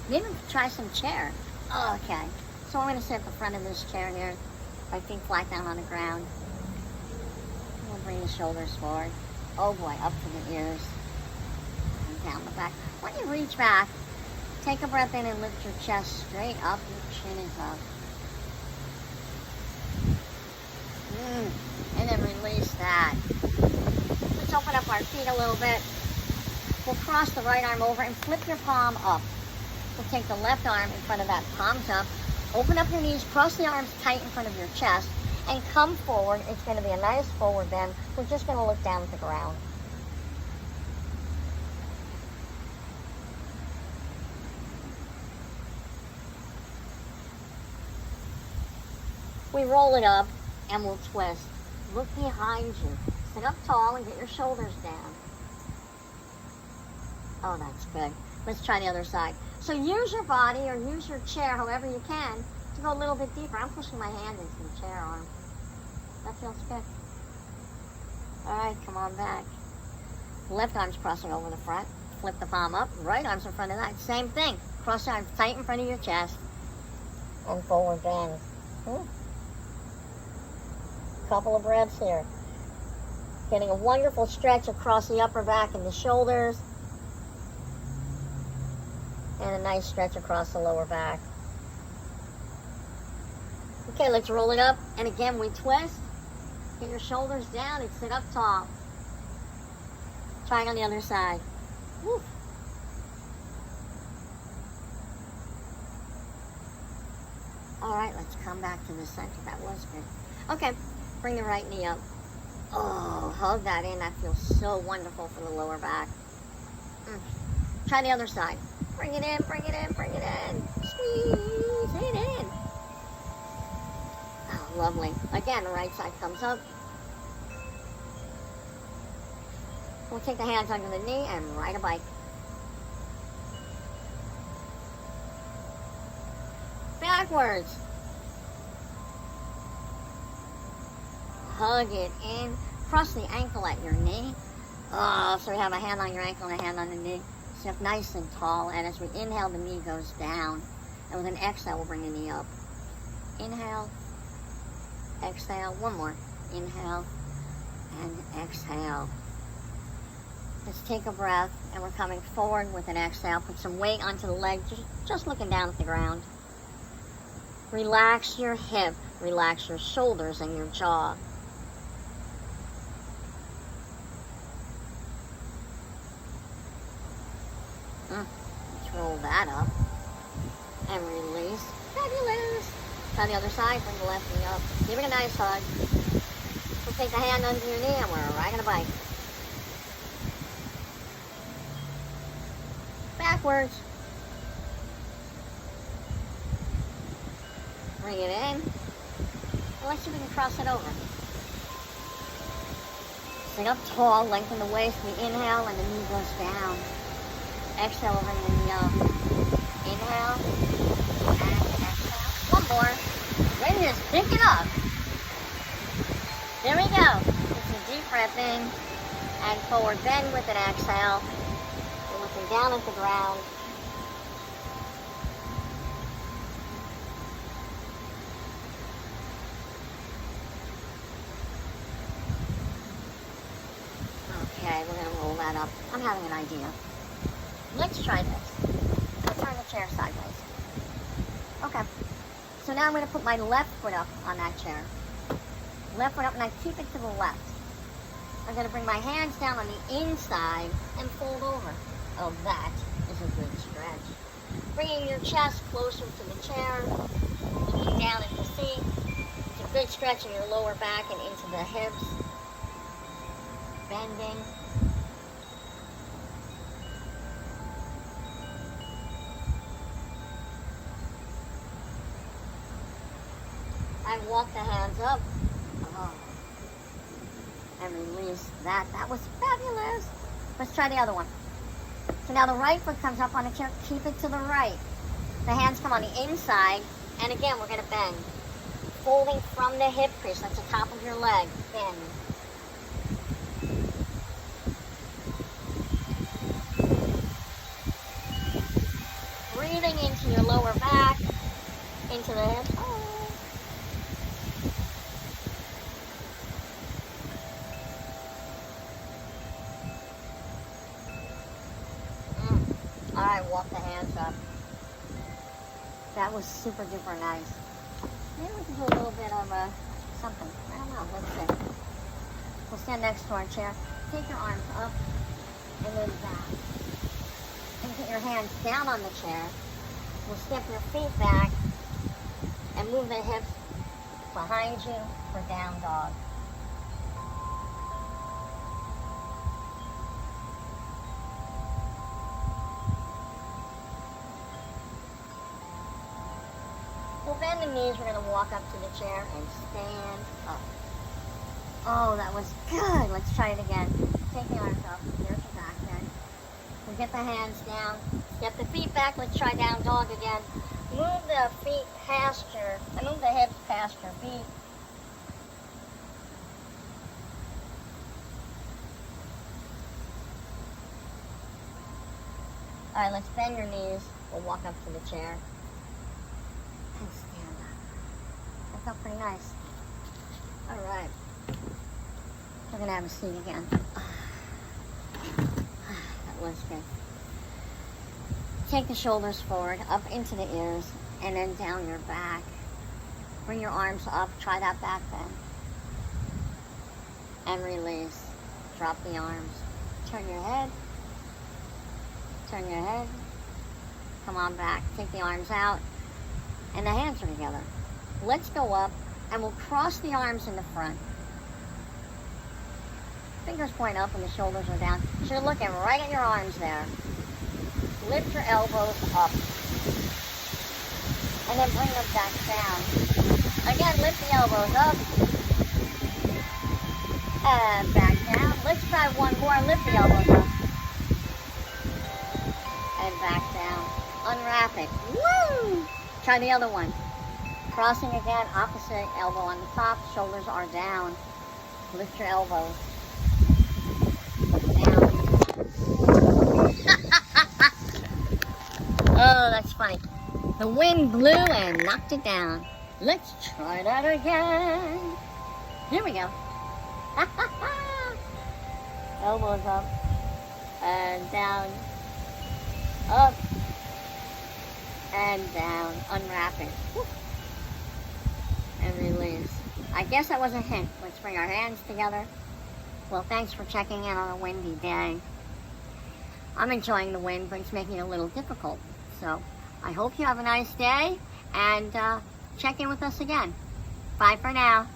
Maybe we could try some chair. Oh, okay. So I'm going to sit at the front of this chair here. My feet flat down on the ground. We'll bring the shoulders forward. Oh boy, up to the ears. And down the back. When you reach back, take a breath in and lift your chest straight up. Your chin is up. And then release that. Let's open up our feet a little bit. We'll cross the right arm over and flip your palm up. We'll take the left arm in front of that, palms up. Open up your knees, cross the arms tight in front of your chest, and come forward. It's going to be a nice forward bend. We're just going to look down at the ground. We roll it up and we'll twist. Look behind you. Sit up tall and get your shoulders down. Oh, that's good. Let's try the other side. So use your body or use your chair, however you can, to go a little bit deeper. I'm pushing my hand into the chair arm. That feels good. All right, come on back. Left arm's crossing over the front. Flip the palm up. Right arm's in front of that. Same thing. Cross the arms tight in front of your chest. And forward bend. Couple of breaths here. Getting a wonderful stretch across the upper back and the shoulders. And a nice stretch across the lower back. Okay, let's roll it up. And again, we twist. Get your shoulders down and sit up tall. Try it on the other side. Woo. All right, let's come back to the center. That was good. Okay, bring the right knee up. Oh, hug that in. That feels so wonderful for the lower back. Try the other side. Bring it in, bring it in, bring it in. Squeeze it in. Oh, lovely. Again, the right side comes up. We'll take the hands under the knee and ride a bike. Backwards. Hug it in. Cross the ankle at your knee. Oh, so we have a hand on your ankle and a hand on the knee. Sit up nice and tall, and as we inhale, the knee goes down. And with an exhale, we'll bring the knee up. Inhale, exhale, one more. Inhale, and exhale. Let's take a breath, and we're coming forward with an exhale. Put some weight onto the leg, just looking down at the ground. Relax your hip, relax your shoulders and your jaw. Let's roll that up and release. Fabulous. Try the other side, bring the left knee up. Give it a nice hug. We'll take the hand under your knee and we're riding a bike. Backwards. Bring it in. And let's see if we can cross it over. Sit up tall, lengthen the waist. We inhale and the knee goes down. Exhale, we'll bring the knee up. Inhale and exhale. One more. Bring this, pick it up. There we go. It's a deep breath in and forward bend with an exhale. We're looking down at the ground. Okay, we're going to roll that up. I'm having an idea. Let's try this. Let's turn the chair sideways. Okay. So now I'm going to put my left foot up on that chair. Left foot up, and I keep it to the left. I'm going to bring my hands down on the inside and fold over. Oh, that is a good stretch. Bringing your chest closer to the chair. Looking down at the seat. It's a good stretch in your lower back and into the hips. Bending. And walk the hands up. Oh. And release that. That was fabulous. Let's try the other one. So now the right foot comes up on the chair. Keep it to the right. The hands come on the inside. And again, we're going to bend. Folding from the hip crease. That's the top of your leg. Bend. Breathing into your lower back, into the hips. Oh. All right, walk the hands up. That was super duper nice. Maybe we can do a little bit of something. I don't know. Let's see. We'll stand next to our chair. Take your arms up and then back. And put your hands down on the chair. We'll step your feet back and move the hips behind you for down dog. We'll bend the knees. We're going to walk up to the chair and stand up. Oh, that was good. Let's try it again. Take the arms up. There's your back then. We'll get the hands down. Step the feet back. Let's try down dog again. Move the feet past move the hips past your feet. All right, let's bend your knees. We'll walk up to the chair and stand up. That felt pretty nice. All right. We're gonna have a seat again. That was good. Take the shoulders forward, up into the ears, and then down your back. Bring your arms up, try that back bend. And release. Drop the arms. Turn your head. Turn your head. Come on back. Take the arms out. And the hands are together. Let's go up, and we'll cross the arms in the front. Fingers point up and the shoulders are down. So you're looking right at your arms there. Lift your elbows up. And then bring them back down. Again, lift the elbows up. And back down. Let's try one more. Lift the elbows up. And back down. Unwrap it. Woo! Try the other one. Crossing again, opposite elbow on the top. Shoulders are down. Lift your elbows. Oh, that's funny. The wind blew and knocked it down. Let's try that again. Here we go. Elbows up and down, up and down. Unwrap it. Woo. And release. I guess that was a hint. Let's bring our hands together. Well, thanks for checking in on a windy day. I'm enjoying the wind, but it's making it a little difficult. So I hope you have a nice day, and check in with us again. Bye for now.